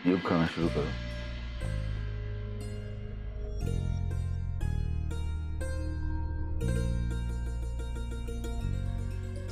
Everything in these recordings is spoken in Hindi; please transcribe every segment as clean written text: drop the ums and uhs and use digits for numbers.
युग खाना शुरू करो।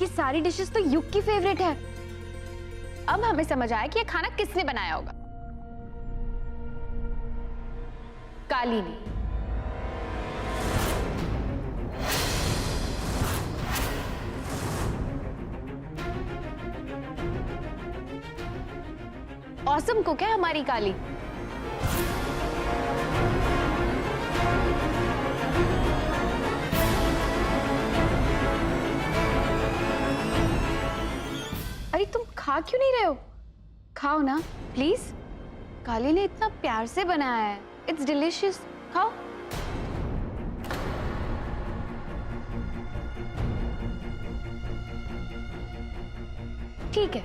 ये सारी डिशेस तो युग की फेवरेट है। अब हमें समझ आया कि ये खाना किसने बनाया होगा। काली ने। ऑसम कुक है हमारी काली। अरे तुम खा क्यों नहीं रहे हो? खाओ ना प्लीज। काली ने इतना प्यार से बनाया है। It's delicious. खाओ। ठीक है,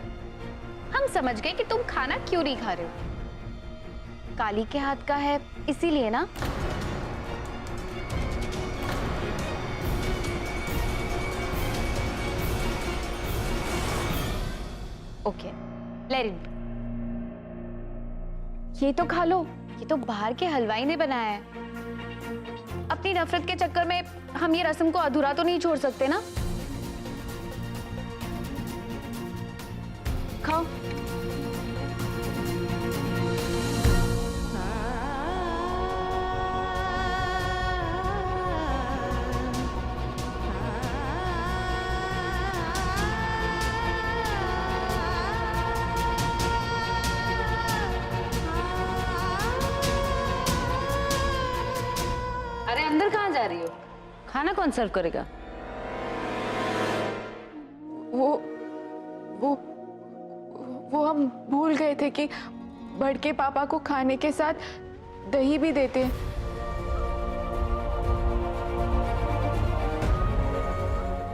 हम समझ गए कि तुम खाना क्यों नहीं खा रहे हो। काली के हाथ का है इसीलिए ना। Okay, let it. ये तो खा लो। ये तो बाहर के हलवाई ने बनाया है। अपनी नफरत के चक्कर में हम ये रस्म को अधूरा तो नहीं छोड़ सकते ना। खाओ। अरे अंदर कहाँ जा रही हो? खाना कौन सर्व करेगा? वो हम भूल गए थे कि बड़के पापा को खाने के साथ दही भी देते हैं।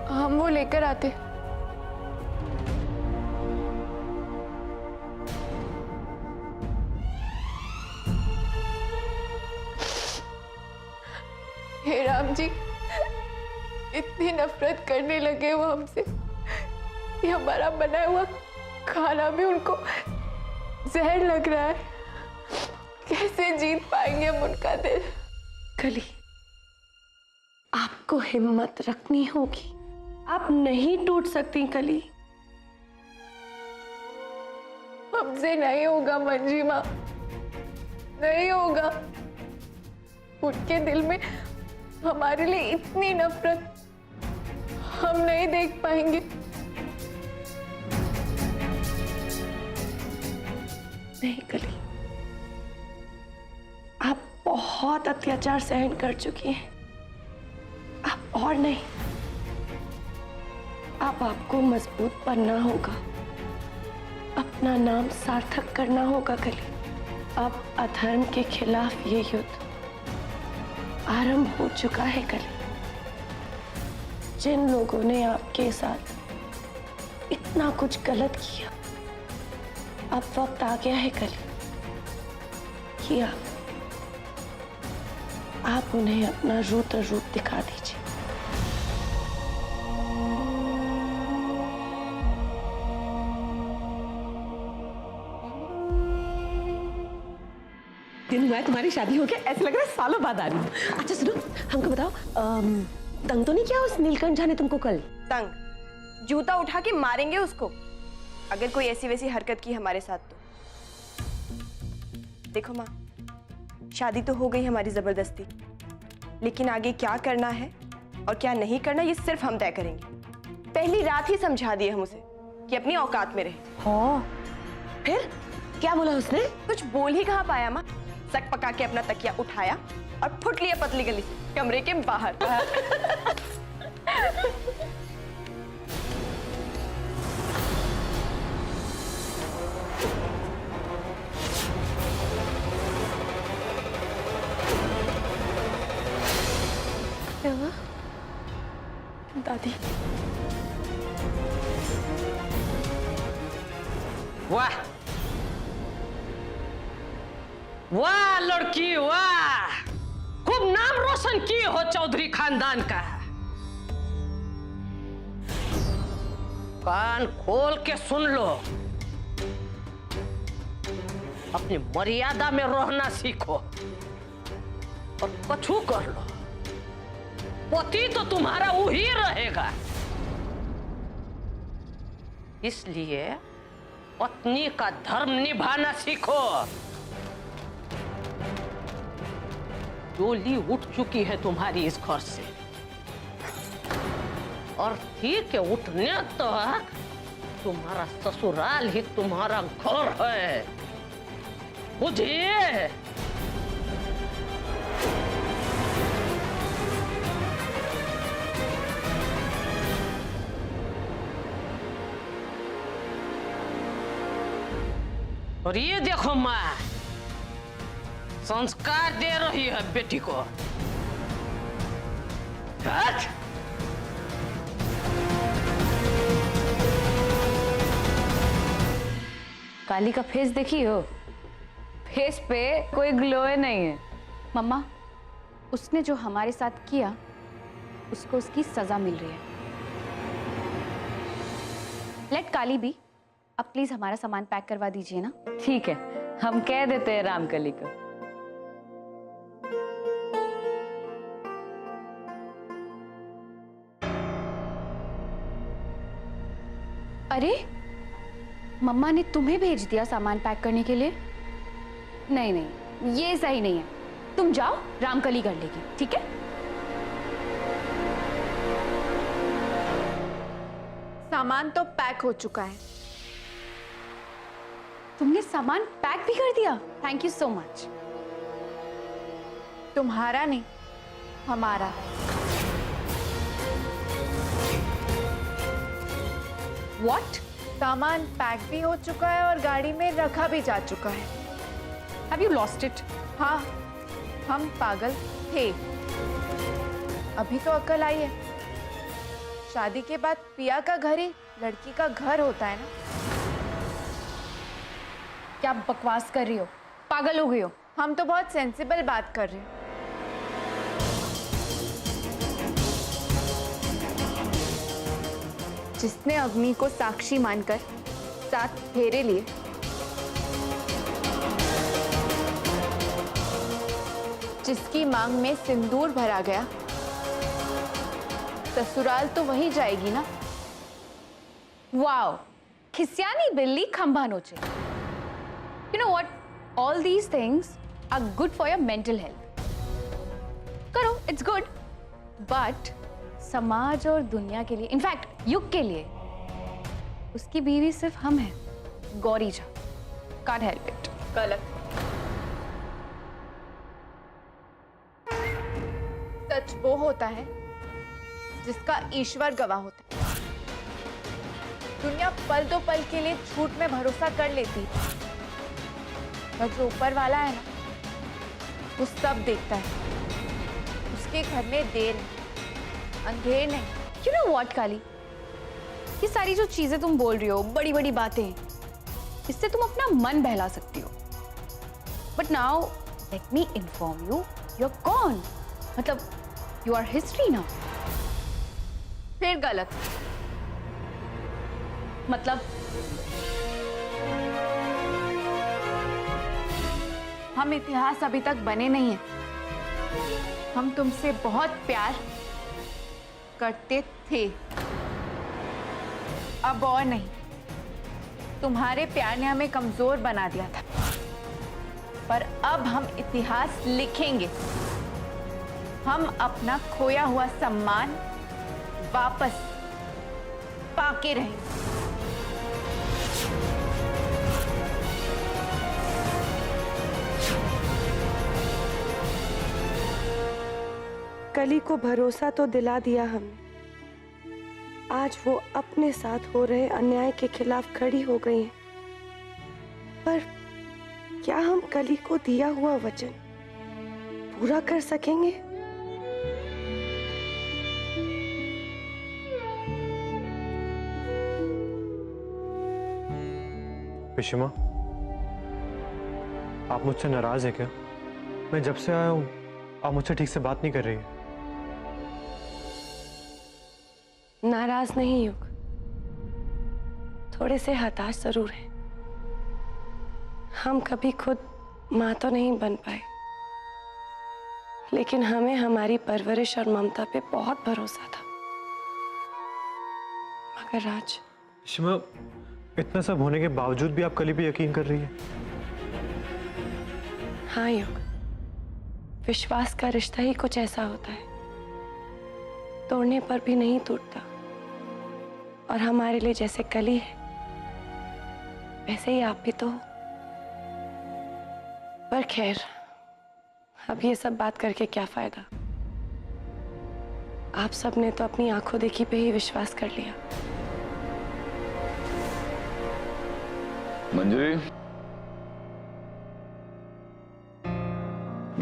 हम वो लेकर आते। हे राम जी, इतनी नफरत करने लगे वो हमसे कि हमारा बनाया हुआ खाना भी उनको जहर लग रहा है। कैसे जीत पाएंगे हम उनका दिल? कली, आपको हिम्मत रखनी होगी। आप नहीं टूट सकती कली। हमसे नहीं होगा मंजी माँ, नहीं होगा। उनके दिल में हमारे लिए इतनी नफरत हम नहीं देख पाएंगे। नहीं कली, आप बहुत अत्याचार सहन कर चुकी हैं। आप और नहीं। अब आपको मजबूत बनना होगा, अपना नाम सार्थक करना होगा कली। अब अधर्म के खिलाफ ये युद्ध आरंभ हो चुका है कली। जिन लोगों ने आपके साथ इतना कुछ गलत किया, अब वक्त आ गया है कली कि आप उन्हें अपना रुद्र रूप दिखा दीजिए। दिन हुआ है तुम्हारी शादी हो गया, ऐसे लग रहा है सालों बाद आ रही हूँ। अच्छा सुनो, हमको बताओ, तंग तो नहीं किया उस नीलकंठ झा ने तुमको कल? तंग? जूता उठा के मारेंगे उसको अगर कोई ऐसी वैसी हरकत की हमारे साथ तो। देखो माँ, शादी तो हो गई हमारी जबरदस्ती, लेकिन आगे क्या करना है और क्या नहीं करना ये सिर्फ हम तय करेंगे। पहली रात ही समझा दिए हम उसे कि अपनी औकात में रहे। हाँ, फिर क्या बोला उसने? कुछ बोल ही कहाँ पाया माँ। सक पका के अपना तकिया उठाया और फुट लिया पतली गली से कमरे के बाहर। दादी, वाह वाह लड़की वाह, खूब नाम रोशन की हो चौधरी खानदान का। कान खोल के सुन लो, अपनी मर्यादा में रहना सीखो और कछु कर लो, पति तो तुम्हारा वही रहेगा। इसलिए पत्नी का धर्म निभाना सीखो। डोली उठ चुकी है तुम्हारी इस घर से, और ठीक है उठने तक तुम्हारा ससुराल ही तुम्हारा घर है, बुझिए। और ये देखो माँ, संस्कार दे रही है बेटी को। हट! काली का फेस देखी हो? फेस पे कोई ग्लो नहीं है। मम्मा, उसने जो हमारे साथ किया उसको उसकी सजा मिल रही है। लेट काली बी। अब प्लीज हमारा सामान पैक करवा दीजिए ना। ठीक है, हम कह देते हैं रामकली को। अरे मम्मा ने तुम्हें भेज दिया सामान पैक करने के लिए? नहीं नहीं, ये सही नहीं है। तुम जाओ, रामकली कर लेगी, ठीक है? सामान तो पैक हो चुका है। तुमने सामान पैक भी कर दिया? Thank you so much. तुम्हारा नहीं, हमारा। What? सामान पैक भी हो चुका है और गाड़ी में रखा भी जा चुका है। Have you lost it? हाँ, हम पागल थे। अभी तो अक्ल आई है। शादी के बाद पिया का घर ही लड़की का घर होता है ना। क्या बकवास कर रही हो? पागल हो गई हो? हम तो बहुत सेंसिबल बात कर रहे हैं। जिसने अग्नि को साक्षी मानकर 7 फेरे लिए, जिसकी मांग में सिंदूर भरा गया, ससुराल तो वही जाएगी ना। वाओ, खिसियानी बिल्ली खंभा नोचे। You know what? All these things are good for your mental health. करो, it's good. But समाज और दुनिया के लिए, इनफैक्ट युग के लिए, उसकी बीवी सिर्फ हम हैं, Gauri Jha. Can't help it. गलत। सच वो होता है जिसका ईश्वर गवाह होता है। दुनिया पल दो पल के लिए झूठ में भरोसा कर लेती है, पर जो ऊपर वाला है ना, वो सब देखता है। उसके घर में देर नहीं, अंधेर नहीं। You know what, काली? ये सारी जो चीजें तुम बोल रही हो, बड़ी बड़ी बातें, इससे तुम अपना मन बहला सकती हो। But now, let me inform you, you're gone. मतलब, you are history now. फिर गलत। मतलब हम इतिहास अभी तक बने नहीं हैं। हम तुमसे बहुत प्यार करते थे, अब और नहीं। तुम्हारे प्यार ने हमें कमजोर बना दिया था, पर अब हम इतिहास लिखेंगे। हम अपना खोया हुआ सम्मान वापस पाके रहेंगे। कली को भरोसा तो दिला दिया हमने, आज वो अपने साथ हो रहे अन्याय के खिलाफ खड़ी हो गई हैं। पर क्या हम कली को दिया हुआ वचन पूरा कर सकेंगे? पिशिमा, आप मुझसे नाराज है क्या? मैं जब से आया हूं आप मुझसे ठीक से बात नहीं कर रही है। नाराज नहीं युग, थोड़े से हताश जरूर हैं। हम कभी खुद माँ तो नहीं बन पाए, लेकिन हमें हमारी परवरिश और ममता पे बहुत भरोसा था। मगर राज, सीमा, इतना सब होने के बावजूद भी आप कली पे यकीन कर रही है? हाँ युग, विश्वास का रिश्ता ही कुछ ऐसा होता है, तोड़ने पर भी नहीं टूटता। और हमारे लिए जैसे कली है वैसे ही आप भी तो हो। पर खैर, अब ये सब बात करके क्या फायदा? आप सबने तो अपनी आंखों देखी पे ही विश्वास कर लिया। मंजरी,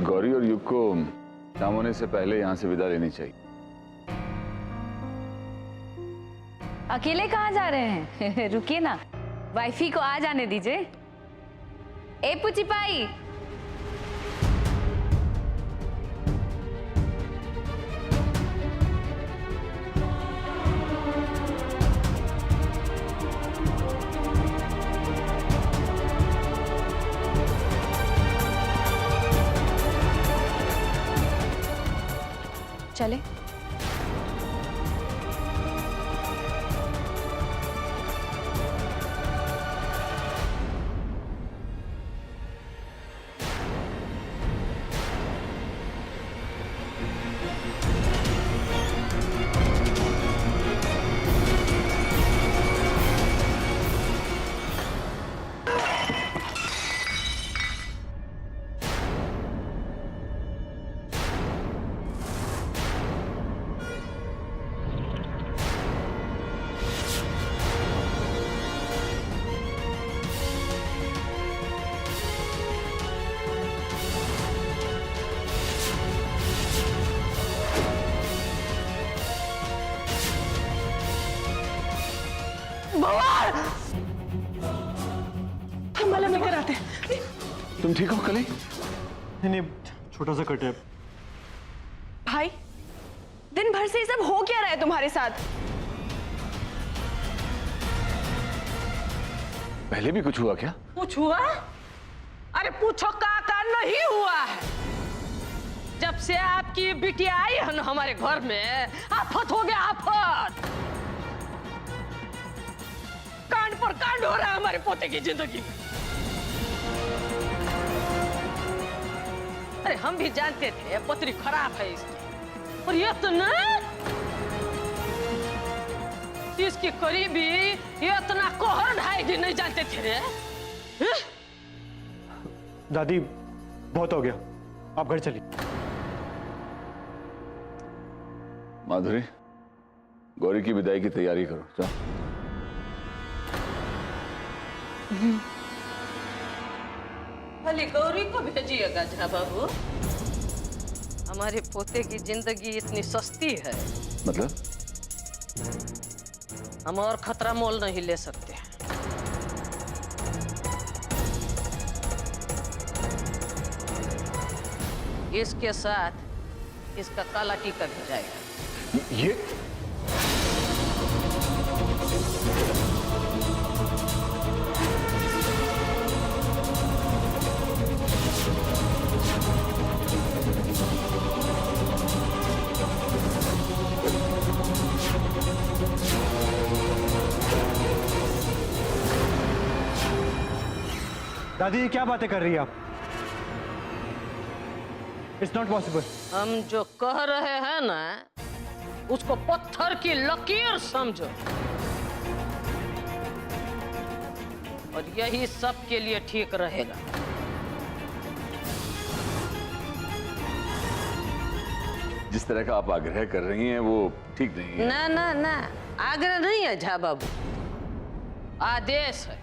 गौरी और युग को शाम होने से पहले यहां से विदा लेनी चाहिए। अकेले कहाँ जा रहे हैं? रुकिए ना, वाइफी को आ जाने दीजिए। ए पुची पाई, चले। हम माला लेकर आते हैं। तुम ठीक हो कली? नहीं नहीं, छोटा सा कट है। भाई, दिन भर से ये सब हो क्या रहा है तुम्हारे साथ? पहले भी कुछ हुआ क्या? कुछ हुआ? अरे पूछो का नहीं हुआ है। जब से आपकी बिटिया आई है ना हमारे घर में, आफत हो गया, आफत। कांड पर कांड हो रहा है हमारे पोते की जिंदगी में। अरे हम भी जानते थे पत्री खराब है इसकी, और ये तो ना, इसकी करीबी ये इतना कहर ढाएगी नहीं जानते थे रे। दादी, बहुत हो गया, आप घर चलिए। माधुरी, गौरी की विदाई की तैयारी करो, जाओ। भले गौरी को भेजिएगा झा बाबू। हमारे पोते की जिंदगी इतनी सस्ती है, मतलब? हम और खतरा मोल नहीं ले सकते। इसके साथ इसका काला टीका भी जाएगा। ये दादी, ये क्या बातें कर रही है आप? It's not possible. हम जो कह रहे हैं ना, उसको पत्थर की लकीर समझो, और यही सबके लिए ठीक रहेगा। जिस तरह का आप आग्रह कर रही हैं वो ठीक नहीं है। ना ना ना, आग्रह नहीं है झा बाबू, आदेश है।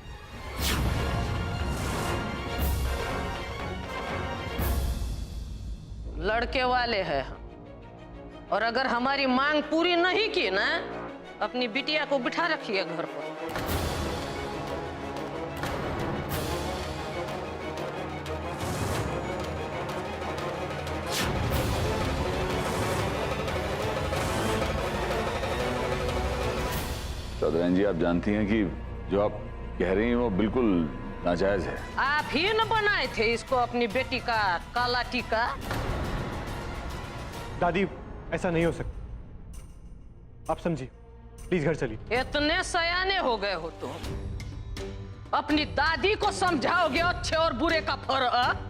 लड़के वाले हैं हम, और अगर हमारी मांग पूरी नहीं की ना, अपनी बिटिया को बिठा रखिए घर पर। सौदारानी जी, आप जानती हैं कि जो आप कह रही हैं वो बिल्कुल नाजायज है। आप ही न बनाए थे इसको अपनी बेटी का काला टीका। दादी ऐसा नहीं हो सकता, आप समझिए, प्लीज घर चलिए। इतने सयाने हो गए हो तुम, अपनी दादी को समझाओगे अच्छे और बुरे का फर्क?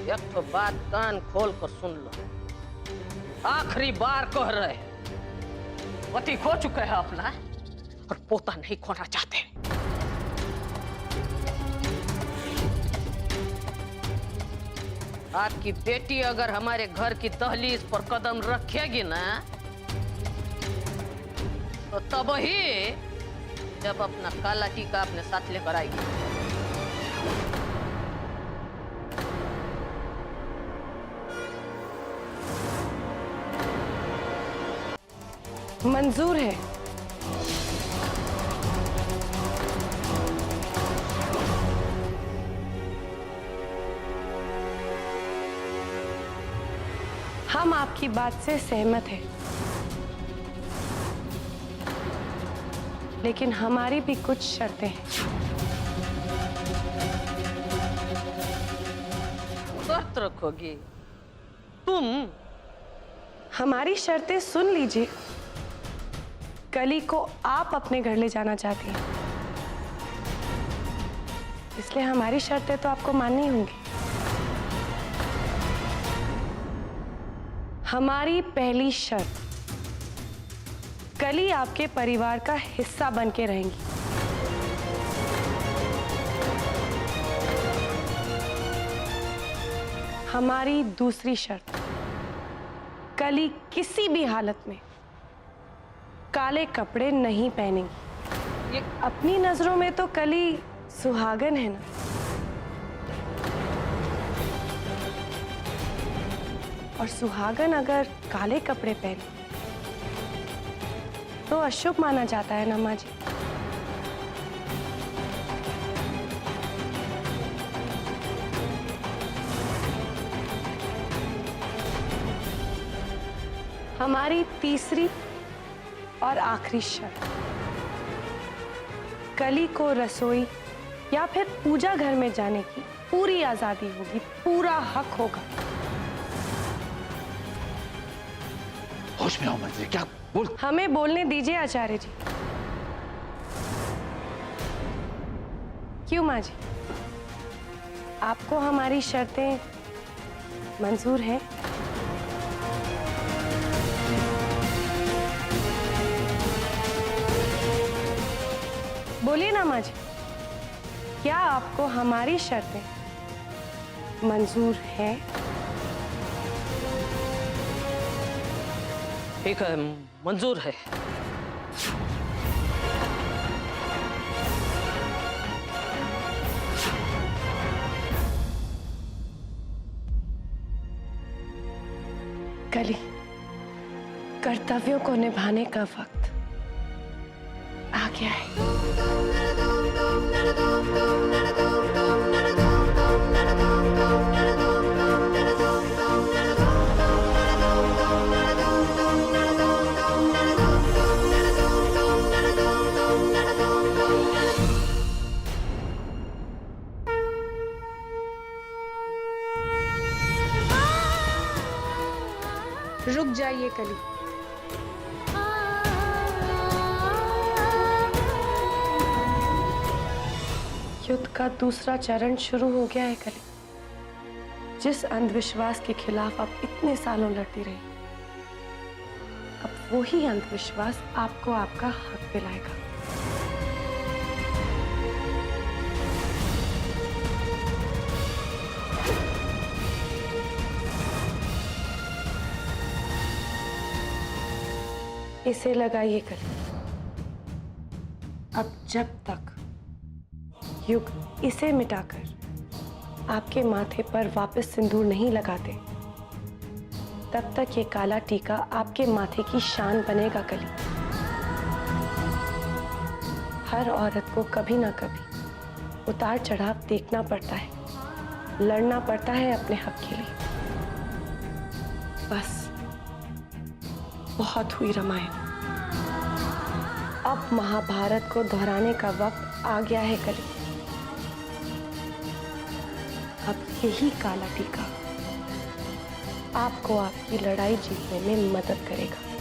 एक तो बात कान खोल कर सुन लो, आखिरी बार कह रहे हैं, पति खो चुके हैं अपना और पोता नहीं खोना चाहते। आपकी बेटी अगर हमारे घर की दहलीज पर कदम रखेगी ना, तो तब ही जब अपना काला टीका अपने साथ लेकर आएगी। मंजूर है। हम आपकी बात से सहमत हैं, लेकिन हमारी भी कुछ शर्तें हैं। शर्त रखोगी तुम? हमारी शर्तें सुन लीजिए। कली को आप अपने घर ले जाना चाहती हैं, इसलिए हमारी शर्तें तो आपको माननी होंगी। हमारी पहली शर्त, कली आपके परिवार का हिस्सा बन के रहेंगी। हमारी दूसरी शर्त, कली किसी भी हालत में काले कपड़े नहीं पहनेंगी। ये अपनी नजरों में तो कली सुहागन है ना, और सुहागन अगर काले कपड़े पहने तो अशुभ माना जाता है ना माँ जी। हमारी तीसरी और आखिरी शर्त, कली को रसोई या फिर पूजा घर में जाने की पूरी आजादी होगी, पूरा हक होगा। होश में आओ मंत्री, क्या बोल? हमें बोलने दीजिए आचार्य जी। क्यों माँ जी, आपको हमारी शर्तें मंजूर हैं? बोलिए ना माँ जी, क्या आपको हमारी शर्तें मंजूर हैं? ठीक है, मंजूर है। कली, कर्तव्यों को निभाने का वक्त आ गया है। रुक जाइए कली। युद्ध का दूसरा चरण शुरू हो गया है कली। जिस अंधविश्वास के खिलाफ आप इतने सालों लड़ती रही, अब वही अंधविश्वास आपको आपका हक दिलाएगा। इसे लगाइए कली। अब जब तक युग इसे मिटाकर आपके माथे पर वापस सिंदूर नहीं लगाते, तब तक ये काला टीका आपके माथे की शान बनेगा कली। हर औरत को कभी ना कभी उतार चढ़ाव देखना पड़ता है, लड़ना पड़ता है अपने हक के लिए। बस बहुत हुई रामायण। अब महाभारत को दोहराने का वक्त आ गया है कली। अब यही काला टीका आपको आपकी लड़ाई जीतने में मदद करेगा।